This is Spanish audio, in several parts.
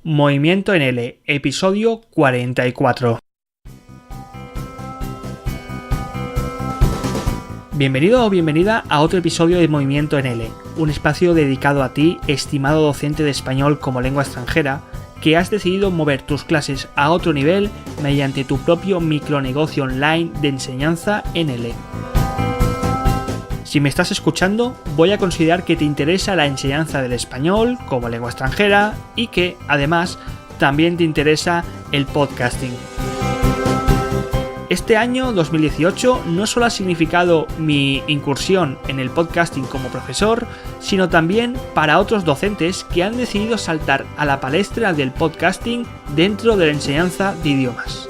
Movimiento en L, episodio 44. Bienvenido o bienvenida a otro episodio de Movimiento en L, un espacio dedicado a ti, estimado docente de español como lengua extranjera, que has decidido mover tus clases a otro nivel mediante tu propio micronegocio online de enseñanza en L. Si me estás escuchando, voy a considerar que te interesa la enseñanza del español como lengua extranjera y que, además, también te interesa el podcasting. Este año 2018 no solo ha significado mi incursión en el podcasting como profesor, sino también para otros docentes que han decidido saltar a la palestra del podcasting dentro de la enseñanza de idiomas.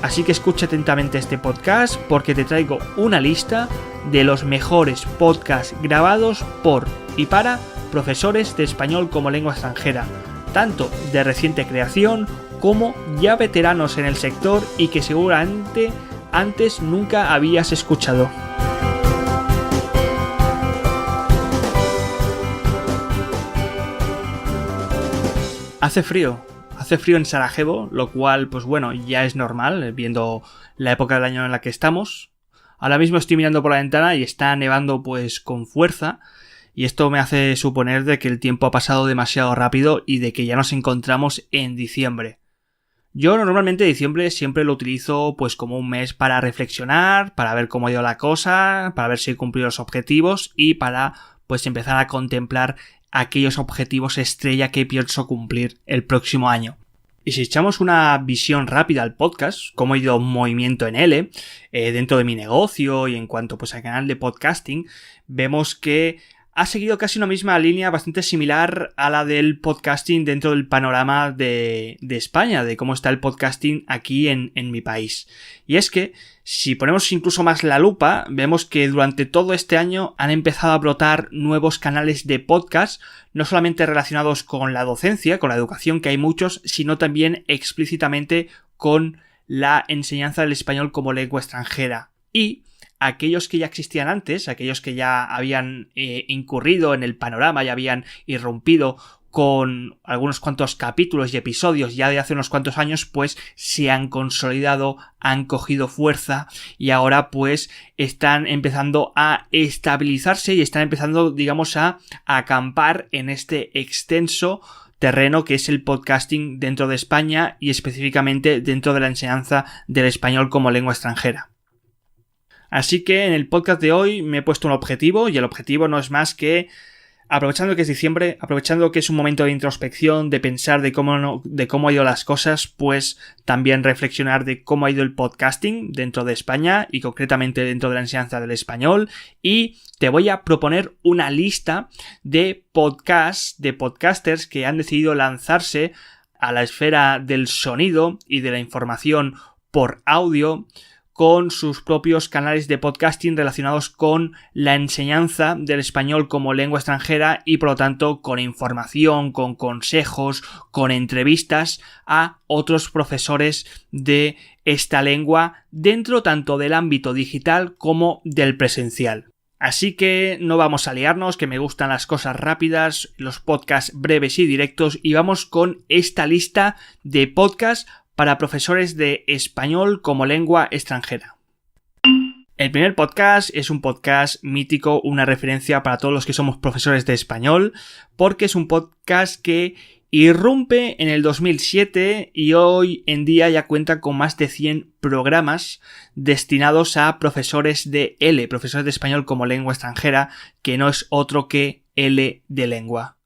Así que escucha atentamente este podcast porque te traigo una lista de los mejores podcasts grabados por y para profesores de español como lengua extranjera, tanto de reciente creación como ya veteranos en el sector y que seguramente antes nunca habías escuchado. Hace frío en Sarajevo, lo cual, pues bueno, ya es normal, viendo la época del año en la que estamos. Ahora mismo estoy mirando por la ventana y está nevando pues con fuerza, y esto me hace suponer de que el tiempo ha pasado demasiado rápido y de que ya nos encontramos en diciembre. Yo normalmente diciembre siempre lo utilizo pues como un mes para reflexionar, para ver cómo ha ido la cosa, para ver si he cumplido los objetivos y para pues empezar a contemplar aquellos objetivos estrella que pienso cumplir el próximo año. Y si echamos una visión rápida al podcast, cómo ha ido Movimiento en L, dentro de mi negocio y en cuanto pues al canal de podcasting, vemos que ha seguido casi una misma línea bastante similar a la del podcasting dentro del panorama de España, de cómo está el podcasting aquí en mi país. Y es que, si ponemos incluso más la lupa, vemos que durante todo este año han empezado a brotar nuevos canales de podcast, no solamente relacionados con la docencia, con la educación, que hay muchos, sino también explícitamente con la enseñanza del español como lengua extranjera. Y aquellos que ya existían antes, aquellos que ya habían incurrido en el panorama, ya habían irrumpido con algunos cuantos capítulos y episodios ya de hace unos cuantos años, pues se han consolidado, han cogido fuerza y ahora pues están empezando a estabilizarse y están empezando, digamos, a acampar en este extenso terreno que es el podcasting dentro de España y específicamente dentro de la enseñanza del español como lengua extranjera. Así que en el podcast de hoy me he puesto un objetivo y el objetivo no es más que, aprovechando que es diciembre, aprovechando que es un momento de introspección, de pensar de cómo ha ido las cosas, pues también reflexionar de cómo ha ido el podcasting dentro de España y concretamente dentro de la enseñanza del español, y te voy a proponer una lista de podcasts, de podcasters que han decidido lanzarse a la esfera del sonido y de la información por audio, con sus propios canales de podcasting relacionados con la enseñanza del español como lengua extranjera y por lo tanto con información, con consejos, con entrevistas a otros profesores de esta lengua dentro tanto del ámbito digital como del presencial. Así que no vamos a liarnos, que me gustan las cosas rápidas, los podcasts breves y directos, y vamos con esta lista de podcasts para profesores de español como lengua extranjera. El primer podcast es un podcast mítico, una referencia para todos los que somos profesores de español, porque es un podcast que irrumpe en el 2007 y hoy en día ya cuenta con más de 100 programas destinados a profesores de L, profesores de español como lengua extranjera, que no es otro que L de lengua.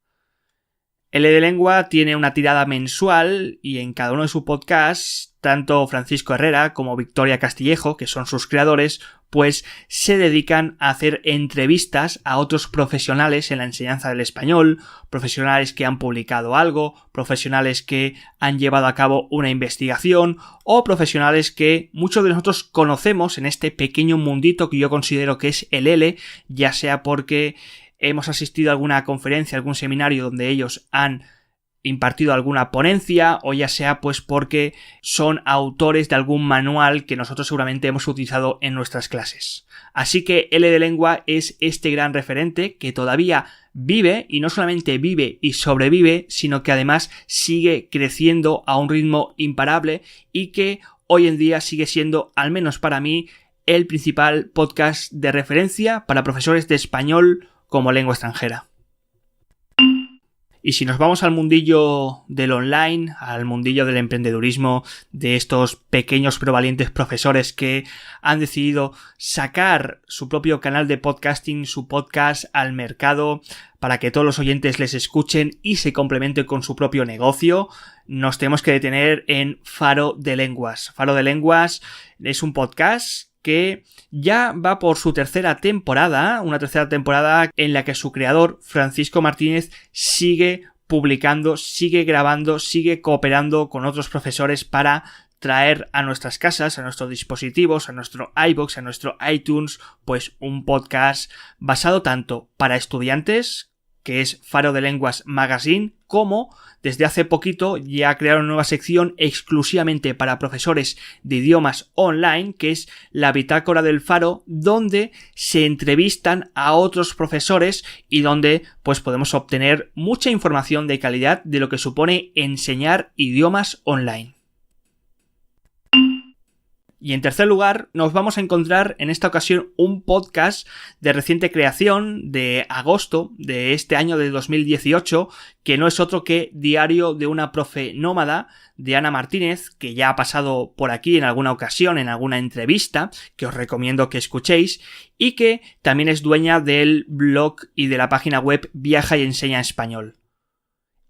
L de Lengua tiene una tirada mensual y en cada uno de sus podcasts, tanto Francisco Herrera como Victoria Castillejo, que son sus creadores, pues se dedican a hacer entrevistas a otros profesionales en la enseñanza del español, profesionales que han publicado algo, profesionales que han llevado a cabo una investigación o profesionales que muchos de nosotros conocemos en este pequeño mundito que yo considero que es el L, ya sea porque hemos asistido a alguna conferencia, algún seminario donde ellos han impartido alguna ponencia o ya sea pues porque son autores de algún manual que nosotros seguramente hemos utilizado en nuestras clases. Así que L de Lengua es este gran referente que todavía vive, y no solamente vive y sobrevive, sino que además sigue creciendo a un ritmo imparable y que hoy en día sigue siendo, al menos para mí, el principal podcast de referencia para profesores de español como lengua extranjera. Y si nos vamos al mundillo del online, al mundillo del emprendedurismo, de estos pequeños pero valientes profesores que han decidido sacar su propio canal de podcasting, su podcast al mercado para que todos los oyentes les escuchen y se complementen con su propio negocio, nos tenemos que detener en Faro de Lenguas. Faro de Lenguas es un podcast que ya va por su tercera temporada, una tercera temporada en la que su creador, Francisco Martínez, sigue publicando, sigue grabando, sigue cooperando con otros profesores para traer a nuestras casas, a nuestros dispositivos, a nuestro iVoox, a nuestro iTunes, pues un podcast basado tanto para estudiantes, que es Faro de Lenguas Magazine, como desde hace poquito ya crearon una nueva sección exclusivamente para profesores de idiomas online, que es la Bitácora del Faro, donde se entrevistan a otros profesores y donde pues podemos obtener mucha información de calidad de lo que supone enseñar idiomas online. Y en tercer lugar, nos vamos a encontrar en esta ocasión un podcast de reciente creación de agosto de este año de 2018, que no es otro que Diario de una profe nómada, de Ana Martínez, que ya ha pasado por aquí en alguna ocasión, en alguna entrevista, que os recomiendo que escuchéis, y que también es dueña del blog y de la página web Viaja y Enseña Español.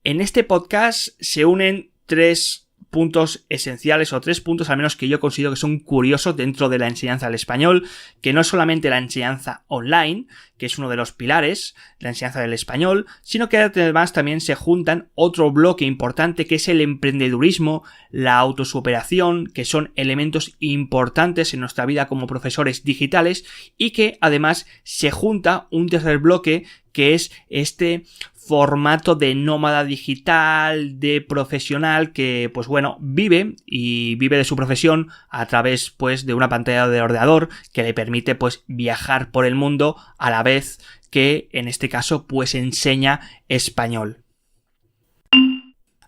En este podcast se unen tres puntos esenciales, o tres puntos al menos que yo considero que son curiosos dentro de la enseñanza del español, que no es solamente la enseñanza online, que es uno de los pilares de la enseñanza del español, sino que además también se juntan otro bloque importante que es el emprendedurismo, la autosuperación, que son elementos importantes en nuestra vida como profesores digitales, y que además se junta un tercer bloque que es este formato de nómada digital, de profesional que, pues bueno, vive de su profesión a través, pues, de una pantalla de ordenador que le permite, pues, viajar por el mundo a la vez que, en este caso, pues, enseña español.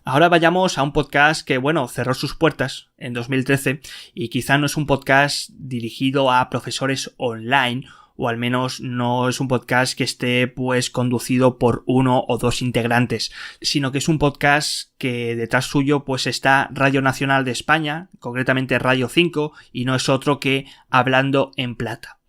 Ahora vayamos a un podcast que, bueno, cerró sus puertas en 2013 y quizá no es un podcast dirigido a profesores online, o al menos no es un podcast que esté pues conducido por uno o dos integrantes, sino que es un podcast que detrás suyo pues está Radio Nacional de España, concretamente Radio 5, y no es otro que Hablando en Plata.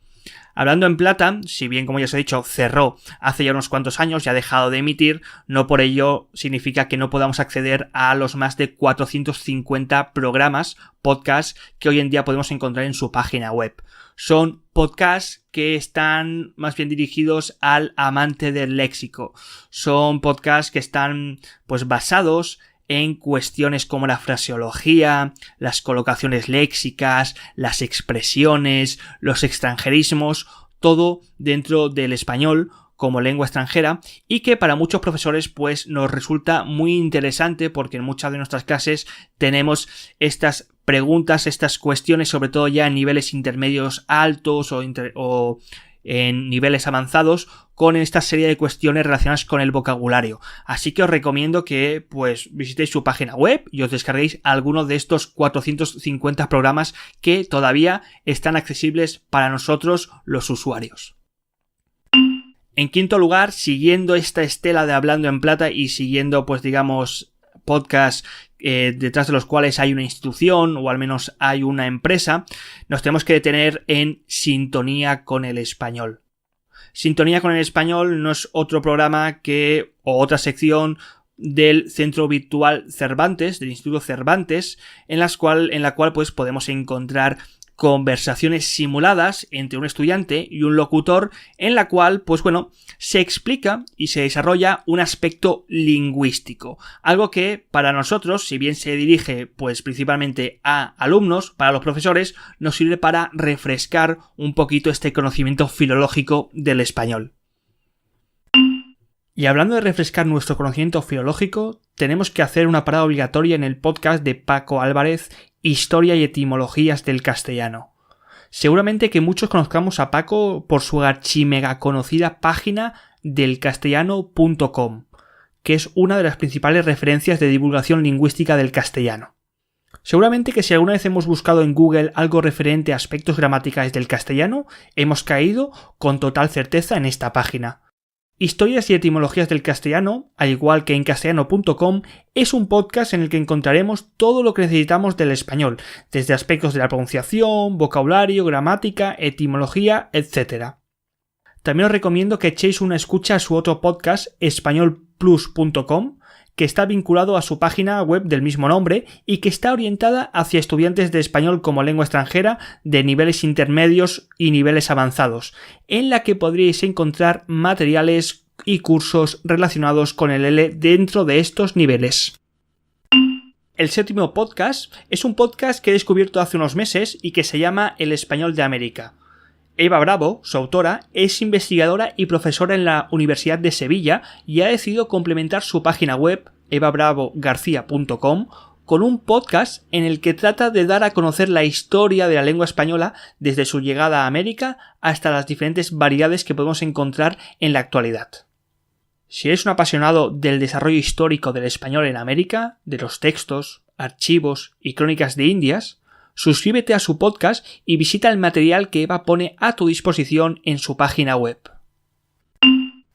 Hablando en Plata, si bien como ya os he dicho cerró hace ya unos cuantos años, ya ha dejado de emitir, no por ello significa que no podamos acceder a los más de 450 programas, podcasts que hoy en día podemos encontrar en su página web. Son podcasts que están más bien dirigidos al amante del léxico. Son podcasts que están pues basados en cuestiones como la fraseología, las colocaciones léxicas, las expresiones, los extranjerismos, todo dentro del español como lengua extranjera, y que para muchos profesores pues nos resulta muy interesante porque en muchas de nuestras clases tenemos estas preguntas, estas cuestiones, sobre todo ya en niveles intermedios altos o en niveles avanzados, con esta serie de cuestiones relacionadas con el vocabulario. Así que os recomiendo que pues visitéis su página web y os descarguéis algunos de estos 450 programas que todavía están accesibles para nosotros los usuarios. En quinto lugar, siguiendo esta estela de Hablando en Plata y siguiendo pues digamos podcasts detrás de los cuales hay una institución o al menos hay una empresa, nos tenemos que detener en Sintonía con el Español. Sintonía con el Español no es otro programa o otra sección del Centro Virtual Cervantes, del Instituto Cervantes, en la cual pues podemos encontrar conversaciones simuladas entre un estudiante y un locutor, en la cual, pues bueno, se explica y se desarrolla un aspecto lingüístico, algo que para nosotros, si bien se dirige pues principalmente a alumnos, para los profesores nos sirve para refrescar un poquito este conocimiento filológico del español. Y hablando de refrescar nuestro conocimiento filológico, tenemos que hacer una parada obligatoria en el podcast de Paco Álvarez, Historia y etimologías del castellano. Seguramente que muchos conozcamos a Paco por su archimega conocida página delcastellano.com, que es una de las principales referencias de divulgación lingüística del castellano. Seguramente que si alguna vez hemos buscado en Google algo referente a aspectos gramaticales del castellano, hemos caído con total certeza en esta página. Historias y etimologías del castellano, al igual que en castellano.com, es un podcast en el que encontraremos todo lo que necesitamos del español, desde aspectos de la pronunciación, vocabulario, gramática, etimología, etc. También os recomiendo que echéis una escucha a su otro podcast, españolplus.com, que está vinculado a su página web del mismo nombre y que está orientada hacia estudiantes de español como lengua extranjera de niveles intermedios y niveles avanzados, en la que podríais encontrar materiales y cursos relacionados con el L dentro de estos niveles. El séptimo podcast es un podcast que he descubierto hace unos meses y que se llama El Español de América. Eva Bravo, su autora, es investigadora y profesora en la Universidad de Sevilla y ha decidido complementar su página web, evabravogarcia.com, con un podcast en el que trata de dar a conocer la historia de la lengua española desde su llegada a América hasta las diferentes variedades que podemos encontrar en la actualidad. Si eres un apasionado del desarrollo histórico del español en América, de los textos, archivos y crónicas de Indias, suscríbete a su podcast y visita el material que Eva pone a tu disposición en su página web.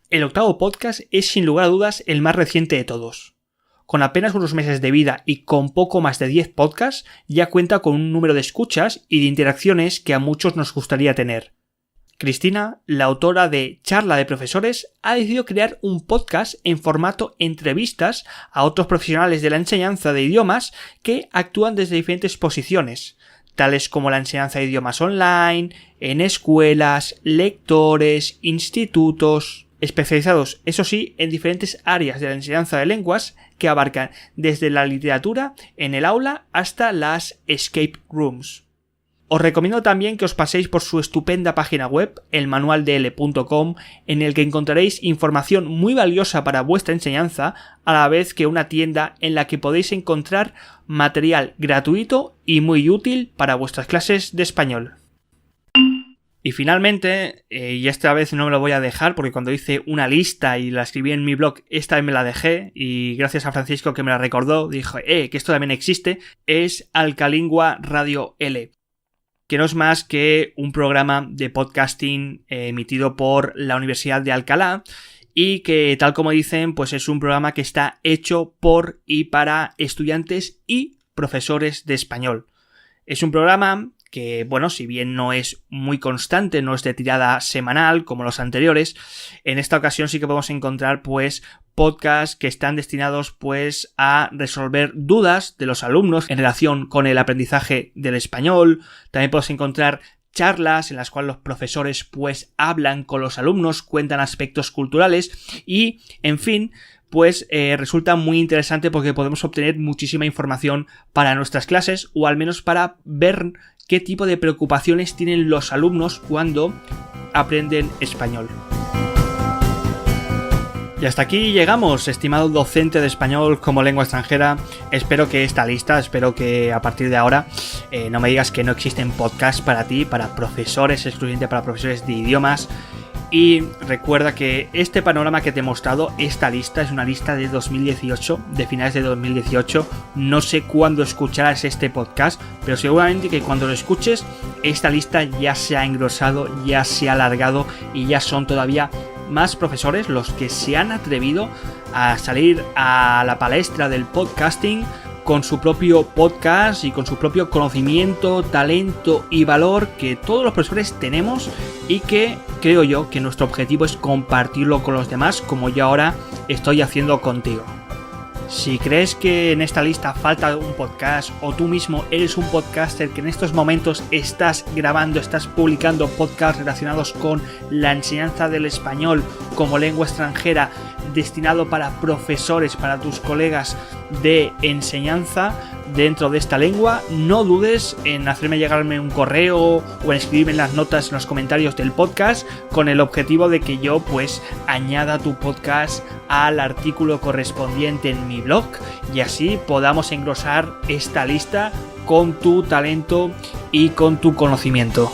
El octavo podcast es sin lugar a dudas el más reciente de todos. Con apenas unos meses de vida y con poco más de 10 podcasts, ya cuenta con un número de escuchas y de interacciones que a muchos nos gustaría tener. Cristina, la autora de Charla de Profesores, ha decidido crear un podcast en formato entrevistas a otros profesionales de la enseñanza de idiomas que actúan desde diferentes posiciones, tales como la enseñanza de idiomas online, en escuelas, lectores, institutos, especializados, eso sí, en diferentes áreas de la enseñanza de lenguas que abarcan desde la literatura en el aula hasta las escape rooms. Os recomiendo también que os paséis por su estupenda página web, elmanualdl.com, en el que encontraréis información muy valiosa para vuestra enseñanza, a la vez que una tienda en la que podéis encontrar material gratuito y muy útil para vuestras clases de español. Y finalmente, y esta vez no me lo voy a dejar porque cuando hice una lista y la escribí en mi blog, esta vez me la dejé y gracias a Francisco que me la recordó, dijo, que esto también existe, es Alcalingua Radio L, que no es más que un programa de podcasting emitido por la Universidad de Alcalá y que, tal como dicen, pues es un programa que está hecho por y para estudiantes y profesores de español. Es un programa que, bueno, si bien no es muy constante, no es de tirada semanal como los anteriores, en esta ocasión sí que podemos encontrar, pues, podcasts que están destinados, pues, a resolver dudas de los alumnos en relación con el aprendizaje del español. También podemos encontrar charlas en las cuales los profesores, pues, hablan con los alumnos, cuentan aspectos culturales y, en fin, pues resulta muy interesante porque podemos obtener muchísima información para nuestras clases o al menos para ver qué tipo de preocupaciones tienen los alumnos cuando aprenden español. Y hasta aquí llegamos, estimado docente de español como lengua extranjera. Espero que espero que a partir de ahora no me digas que no existen podcasts para ti, para profesores, exclusivamente para profesores de idiomas. Y recuerda que este panorama que te he mostrado, esta lista, es una lista de 2018, de finales de 2018. No sé cuándo escucharás este podcast, pero seguramente que cuando lo escuches, esta lista ya se ha engrosado, ya se ha alargado y ya son todavía más profesores los que se han atrevido a salir a la palestra del podcasting con su propio podcast y con su propio conocimiento, talento y valor que todos los profesores tenemos y que creo yo que nuestro objetivo es compartirlo con los demás, como yo ahora estoy haciendo contigo. Si crees que en esta lista falta un podcast o tú mismo eres un podcaster que en estos momentos estás grabando, estás publicando podcasts relacionados con la enseñanza del español como lengua extranjera destinado para profesores, para tus colegas de enseñanza dentro de esta lengua, no dudes en hacerme llegarme un correo o en escribirme en las notas, en los comentarios del podcast, con el objetivo de que yo pues añada tu podcast al artículo correspondiente en mi blog y así podamos engrosar esta lista con tu talento y con tu conocimiento.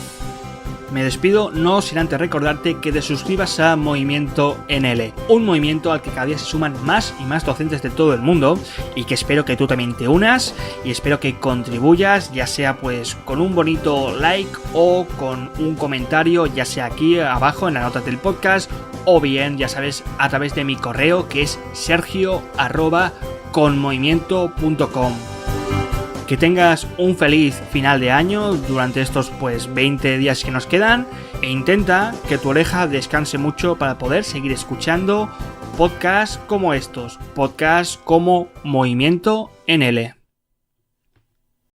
Me despido, no sin antes recordarte que te suscribas a Movimiento NL, un movimiento al que cada día se suman más y más docentes de todo el mundo y que espero que tú también te unas y espero que contribuyas, ya sea pues con un bonito like o con un comentario, ya sea aquí abajo en las notas del podcast o bien, ya sabes, a través de mi correo que es sergio@conmovimiento.com. Que tengas un feliz final de año durante estos 20 días que nos quedan e intenta que tu oreja descanse mucho para poder seguir escuchando podcasts como estos, podcasts como Movimiento NL.